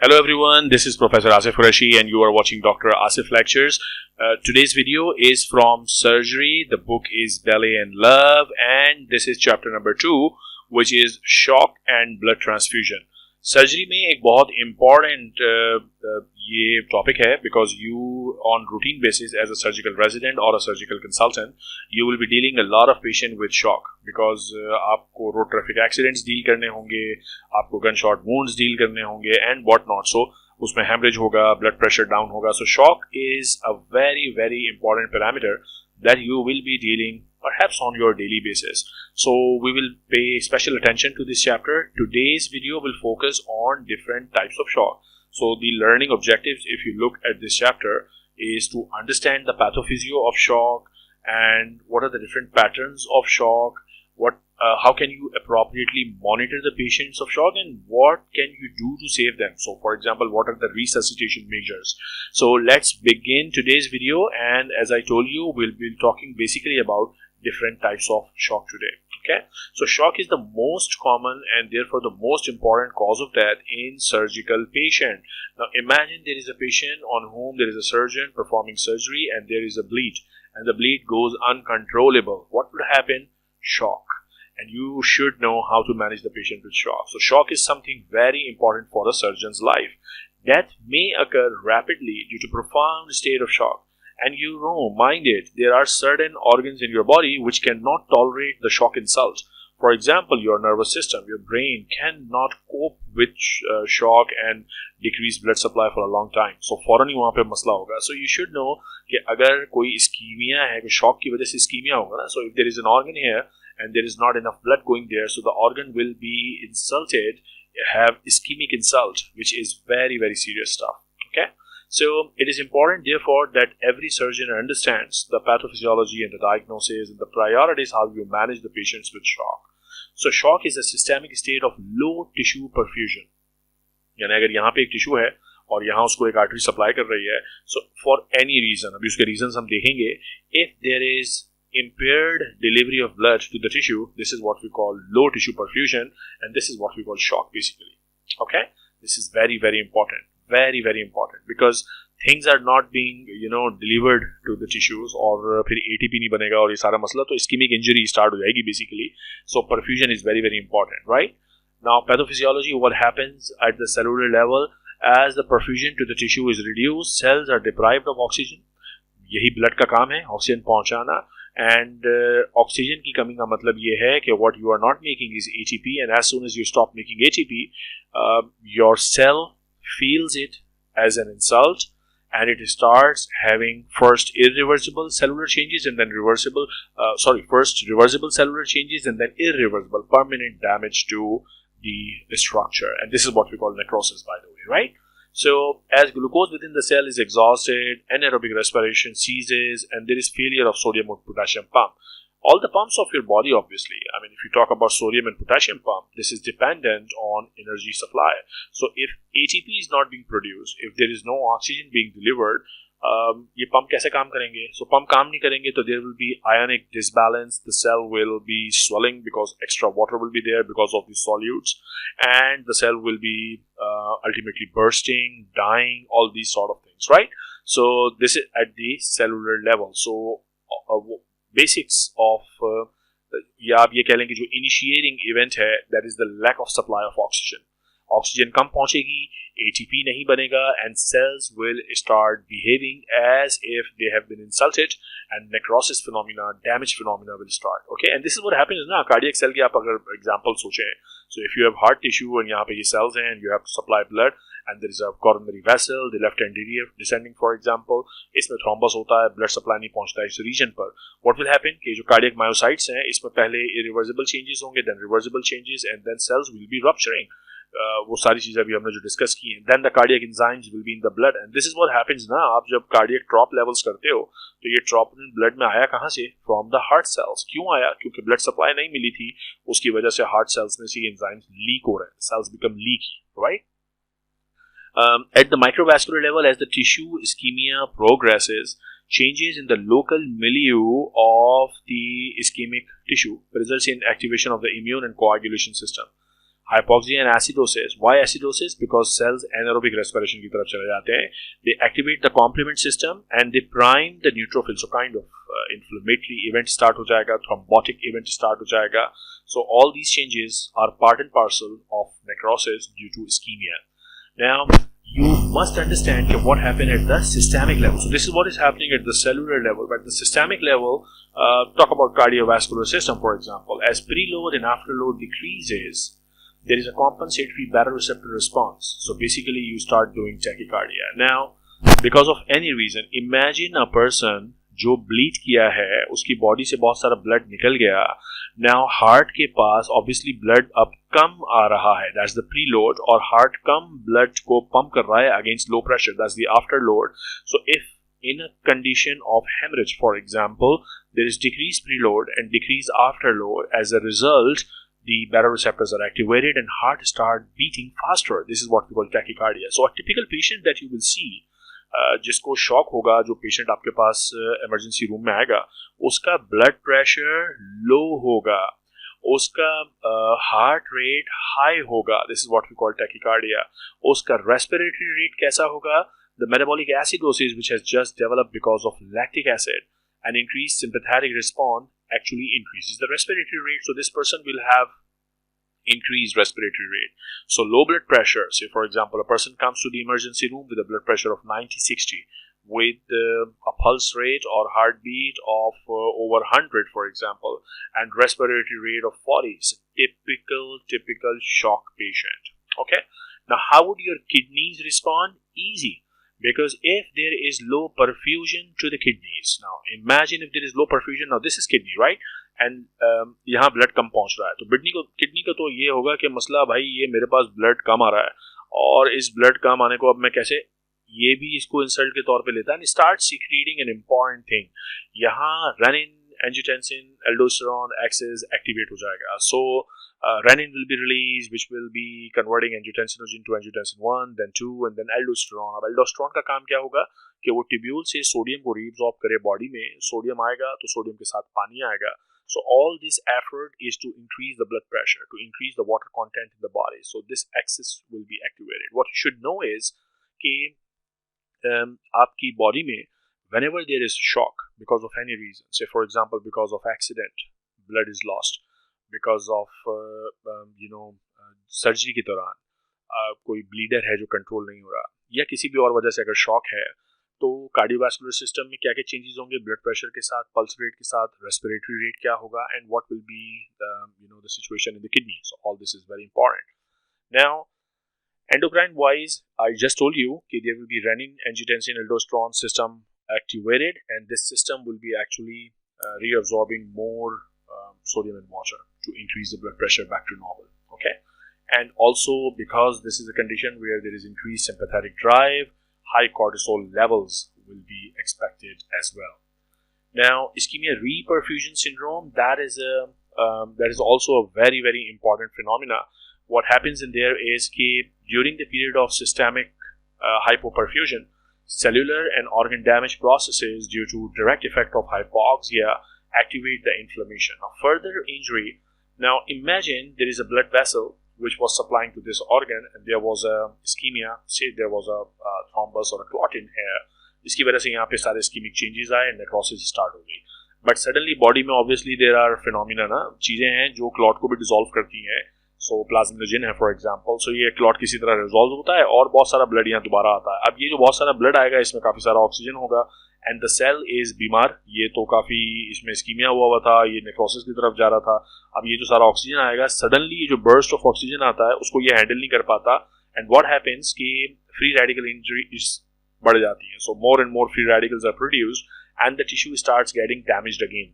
Hello everyone, this is Professor Asif Lectures and you are watching Dr. Asif Lectures. Today's video is from Surgery. The book is Belly and Love and this is chapter number 2 which is Shock and Blood Transfusion. Surgery में एक बहुत important ये topic है because you on routine basis as a surgical resident और a surgical consultant you will be dealing a lot of patient with shock because आपको road traffic accidents deal करने होंगे, आपको गन शॉट वुंड्स डील करने होंगे and what not. सो उसमें haemorrhage होगा, blood pressure down होगा. सो shock is a very very important parameter that you will be dealing perhaps on your daily basis. So we will pay special attention to this chapter. Today's video will focus on different types of shock. So the learning objectives, if you look at this chapter, is to understand the pathophysio of shock and what are the different patterns of shock, how can you appropriately monitor the patients of shock and what can you do to save them. So for example, what are the resuscitation measures. So let's begin today's video, and as I told you, we'll be talking basically about different types of shock today. Okay, so shock is the most common and therefore the most important cause of death in surgical patient. Now imagine there is a patient on whom there is a surgeon performing surgery and there is a bleed and the bleed goes uncontrollable. What would happen? Shock. And you should know how to manage the patient with shock. So shock is something very important for a surgeon's life. Death may occur rapidly due to profound state of shock. And you know, mind it, there are certain organs in your body which cannot tolerate the shock insult. For example, your nervous system, your brain cannot cope with shock and decreased blood supply for a long time. So फौरन ही वहाँ पे मसला होगा. So you should know कि अगर कोई ischemia है, कोई shock की वजह से ischemia होगा ना. So if there is an organ here and there is not enough blood going there, so the organ will be insulted, have ischemic insult, which is very, very serious stuff. Okay? So it is important, therefore, that every surgeon understands the pathophysiology and the diagnosis and the priorities how you manage the patients with shock. So shock is a systemic state of low tissue perfusion. यानी अगर यहाँ पे एक tissue है और यहाँ उसको एक आर्टरी सप्लाई कर रही है, so for any reason, अभी उसके reasons हम देखेंगे, if there is impaired delivery of blood to the tissue, this is what we call low tissue perfusion and this is what we call shock basically. Okay, this is very very important, very very important because things are not being delivered to the tissues और फिर ATP नहीं बनेगा और ये सारा मसला तो ischemic injury start हो जाएगी basically. So perfusion is very very important, right? Now pathophysiology, what happens at the cellular level as the perfusion to the tissue is reduced, cells are deprived of oxygen. यही blood का काम है, oxygen पहुंचाना. And oxygen की कमी का मतलब ये है कि what you are not making is ATP, and as soon as you stop making ATP, your cell feels it as an insult and it starts having first irreversible cellular changes and then first reversible cellular changes and then irreversible permanent damage to the structure, and this is what we call necrosis, by the way, right? So as glucose within the cell is exhausted, anaerobic respiration ceases and there is failure of sodium or potassium pump. All the pumps of your body, obviously, I mean if you talk about sodium and potassium pump, this is dependent on energy supply. So if ATP is not being produced, if there is no oxygen being delivered, ये pump कैसे काम करेंगे? So pump काम नहीं करेंगे तो there will be ionic disbalance, the cell will be swelling because extra water will be there because of the solutes, and the cell will be ultimately bursting, dying, all these sort of things, right? So this is at the cellular level. So basics of या आप ये कह लें कि जो initiating event है, that is the lack of supply of oxygen. Oxygen कम पहुंचेगी, ATP नहीं बनेगा and cells will start behaving as if they have been insulted and necrosis phenomena, damage phenomena will start. Okay, and this is what happens ना cardiac cell की आप अगर example सोचें, so if you have heart tissue and यहाँ पे ये cells हैं and you have to supply blood and there is a coronary vessel, the left anterior descending for example, इसमें thrombus होता है, blood supply नहीं पहुंचता है इस region पर, what will happen कि जो cardiac myocytes हैं इसमें पहले irreversible changes होंगे, then reversible changes and then cells will be rupturing. वो सारी चीज़ें अभी हमने जो डिस्कस की हैं. Then the cardiac enzymes will be in the blood and this is what happens ना, आप जब cardiac trop levels करते हो तो ये troponin blood में आया कहाँ से? From the heart cells. क्यों आया? क्योंकि blood supply नहीं मिली थी, उसकी वजह से heart cells में से enzymes leak हो रहे हैं, cells become leaky, right? At the microvascular level, as the tissue ischemia progresses, changes in the local milieu of the ischemic tissue results in activation of the immune and coagulation system. Hypoxia and acidosis. Why acidosis? Because cells anaerobic respiration की तरफ चले जाते हैं. They activate the complement system and they prime the neutrophils. So kind of inflammatory event start हो जाएगा, thrombotic event start हो जाएगा. So all these changes are part and parcel of necrosis due to ischemia. Now you must understand what happened at the systemic level. So this is what is happening at the cellular level, but the systemic level, talk about cardiovascular system, for example. As preload and afterload decreases, there is a compensatory baroreceptor response. So basically you start doing tachycardia. Now, because of any reason, imagine a person जो bleed किया है, उसकी body से बहुत सारा blood निकल गया. Now heart के पास ऑब्वियसली ब्लड अब कम आ रहा है, दैट्स द प्रीलोड, और हार्ट कम ब्लड को पंप कर रहा है against low pressure, that's the afterload. So if in a condition of hemorrhage, for example, there is decreased preload and decreased afterload. As a result, the baroreceptors are activated and heart start beating faster. This is what we call tachycardia. So a typical patient that you will see, जिसको shock होगा, जो patient आपके पास emergency room में आएगा, उसका blood pressure low होगा, उसका heart rate high होगा. This is what we call tachycardia. उसका रेस्पिरेटरी रेट कैसा होगा? The metabolic acidosis which has just developed because of lactic acid and increased sympathetic response actually increases the respiratory rate. So this person will have increased respiratory rate. So low blood pressure, say for example a person comes to the emergency room with a blood pressure of 90/60 with a pulse rate or heartbeat of over 100 for example, and respiratory rate of 40. It's a typical shock patient. Okay, now how would your kidneys respond? Easy, because if there is low perfusion to the kidneys, now imagine if there is low perfusion, now this is kidney, right? And यहाँ blood कम पहुंच रहा है, तो kidney का तो ये होगा कि मसला भाई ये मेरे पास ब्लड कम आ रहा है, और इस ब्लड कम आने को अब मैं कैसे, ये भी इसको इंसल्ट के तौर पे लेता है, start secreting an important thing. यहाँ renin, angiotensin, aldosterone axis activate हो जाएगा. सो renin will be released, which will be converting angiotensinogen to angiotensin 1, then 2, and then aldosterone. अब aldosterone का काम क्या होगा कि वो ट्यूब्यूल से सोडियम को रीअब्सॉर्ब करे बॉडी में. सोडियम आएगा तो सोडियम के साथ पानी आएगा. So all this effort is to increase the blood pressure, to increase the water content in the body. So this axis will be activated. What you should know is कि आपकी body में whenever there is shock because of any reason, say for example because of accident, blood is lost, because of surgery के दौरान कोई bleeder है जो control नहीं हो रहा, या किसी भी और वजह से अगर शॉक है, तो कार्डियोवास्कुलर सिस्टम में क्या क्या चेंजेस होंगे ब्लड प्रेशर के साथ, पल्स रेट के साथ, रेस्पिरेटरी रेट क्या होगा, and what will be the situation in the kidney. So all this is very important. Now endocrine wise, I just told you that there will be renin, angiotensin, aldosterone system activated, and this system will be actually reabsorbing more sodium and water to increase the blood pressure back to normal. Okay, and also because this is a condition where there is increased sympathetic drive, high cortisol levels will be expected as well. Now, ischemia reperfusion syndrome, that is also a very, very important phenomena. What happens in there is that during the period of systemic hypoperfusion, cellular and organ damage processes due to direct effect of hypoxia activate the inflammation. Now, further injury. Now, imagine there is a blood vessel which was supplying to this organ, and there was a ischemia. Say there was a thrombus or a clot in here. इसकी वजह से यहाँ पे सारे ischemic changes आए, necrosis start हो गई. But suddenly body में obviously there are phenomena ना, चीजें हैं जो clot को भी dissolve करती हैं. सो प्लाज्मिनोजन है फॉर एग्जांपल. सो ये क्लॉट किसी तरह रिजॉल्व होता है और बहुत सारा ब्लड यहाँ दोबारा आता है. अब ये जो बहुत सारा ब्लड आएगा इसमें काफी सारा ऑक्सीजन होगा, एंड द सेल इज बीमार. ये तो काफी इसमें इस्कीमिया हुआ था, ये नेक्रोसिस की तरफ जा रहा था. अब ये जो सारा ऑक्सीजन आएगा, सडनली ये जो बर्स्ट ऑफ ऑक्सीजन आता है उसको ये हैंडल नहीं कर पाता, एंड व्हाट हैपेंस कि फ्री रेडिकल इंजरीज बढ़ जाती है. So more and more free radicals are produced and the tissue starts getting damaged again,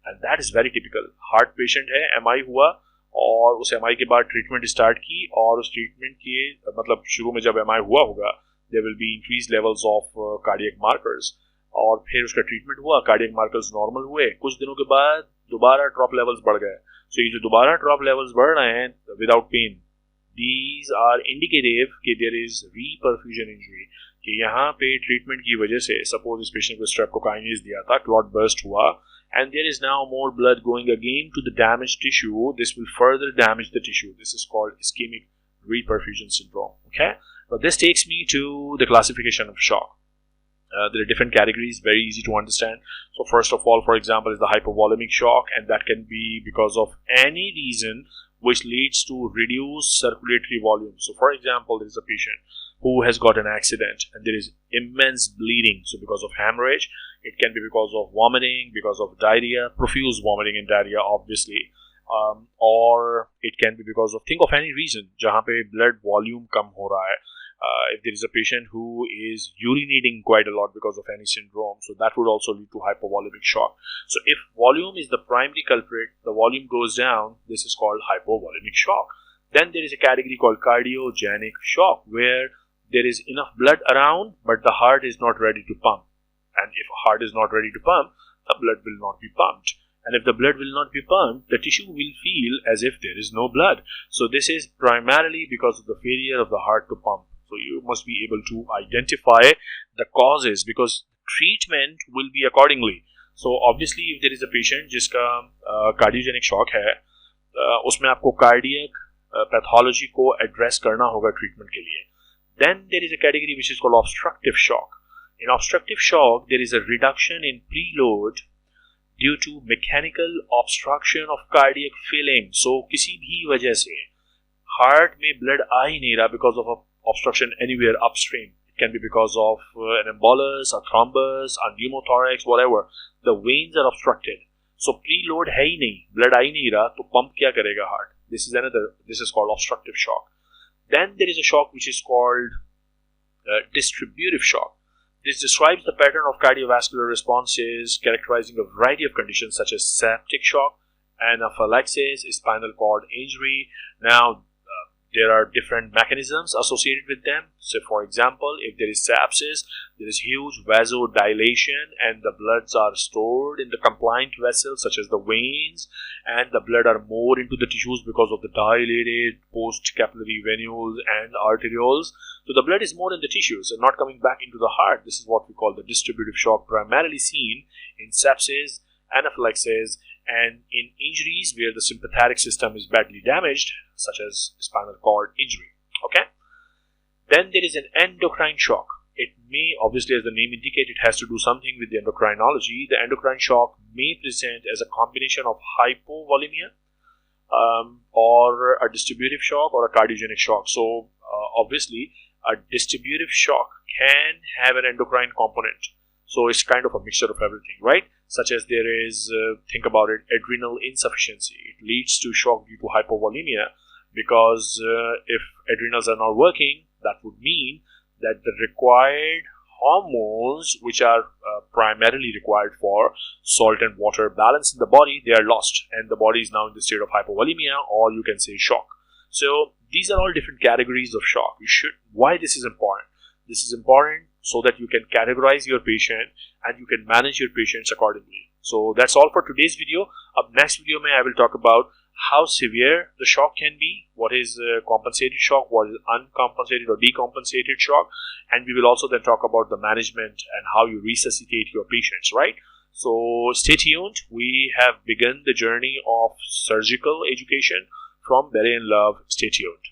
and that is very typical. Heart patient है, एमआई हुआ, और उस एमआई के बाद ट्रीटमेंट स्टार्ट की, और उस ट्रीटमेंट के मतलब शुरू में जब एमआई हुआ होगा, there will be increase levels of cardiac markers, और फिर उसका ट्रीटमेंट हुआ, कार्डियक मार्कर्स नॉर्मल हुए, कुछ दिनों के बाद दोबारा ड्रॉप लेवल्स बढ़ गए. सो ये जो दोबारा ड्रॉप लेवल्स बढ़ रहे हैं without pain, these are indicative कि देयर इज रीपरफ्यूजन इंजरी, कि यहाँ पे ट्रीटमेंट की वजह से सपोज इस पेशेंट को स्ट्रेप्टोकाइनेस दिया था, क्लॉट बर्स्ट हुआ, and there is now more blood going again to the damaged tissue, this will further damage the tissue. This is called ischemic reperfusion syndrome. Okay, but this takes me to the classification of shock. There are different categories, very easy to understand. So first of all, for example, is the hypovolemic shock, and that can be because of any reason which leads to reduced circulatory volume. So for example, there is a patient who has got an accident and there is immense bleeding. So because of hemorrhage, it can be because of vomiting, because of diarrhea, profuse vomiting and diarrhea obviously, or it can be because of, think of any reason जहाँ पे blood volume कम हो रहा है. If there is a patient who is urinating quite a lot because of any syndrome, so that would also lead to hypovolemic shock. So if volume is the primary culprit, the volume goes down, this is called hypovolemic shock. Then there is a category called cardiogenic shock, where there is enough blood around but the heart is not ready to pump. And if a heart is not ready to pump, the blood will not be pumped. And if the blood will not be pumped, the tissue will feel as if there is no blood. So this is primarily because of the failure of the heart to pump. So you must be able to identify the causes, because treatment will be accordingly. So obviously if there is a patient जिसका cardiogenic shock है, उसमें आपको cardiac pathology को address करना होगा treatment के लिए. Then there is a category which is called obstructive shock. In obstructive shock, there is a reduction in preload due to mechanical obstruction of cardiac filling. So किसी भी वजह से heart में blood आ ही नहीं रहा because of a obstruction anywhere upstream. It can be because of an embolus, a thrombus, a pneumothorax, whatever. The veins are obstructed. So preload है ही नहीं, blood आ ही नहीं रहा, तो pump क्या करेगा heart? This is called obstructive shock. Then there is a shock which is called distributive shock. This describes the pattern of cardiovascular responses characterizing a variety of conditions such as septic shock, anaphylaxis, spinal cord injury. Now, there are different mechanisms associated with them. So for example, if there is sepsis, there is huge vasodilation and the bloods are stored in the compliant vessels such as the veins, and the blood are more into the tissues because of the dilated post-capillary venules and arterioles. So the blood is more in the tissues and not coming back into the heart. This is what we call the distributive shock, primarily seen in sepsis, anaphylaxis, and in injuries where the sympathetic system is badly damaged, such as spinal cord injury. Okay. Then there is an endocrine shock. It may, obviously as the name indicates, it has to do something with the endocrinology. The endocrine shock may present as a combination of hypovolemia or a distributive shock or a cardiogenic shock. So obviously a distributive shock can have an endocrine component. So it's kind of a mixture of everything, right? Such as there is, think about it, adrenal insufficiency. It leads to shock due to hypovolemia, because if adrenals are not working, that would mean that the required hormones, which are primarily required for salt and water balance in the body, they are lost, and the body is now in the state of hypovolemia, or you can say shock. So these are all different categories of shock. Why this is important? This is important so that you can categorize your patient and you can manage your patients accordingly. So that's all for today's video. Up next video, I will talk about how severe the shock can be, what is compensated shock, what is uncompensated or decompensated shock, and we will also then talk about the management and how you resuscitate your patients, right? So stay tuned. We have begun the journey of surgical education from Belly and Love. Stay tuned.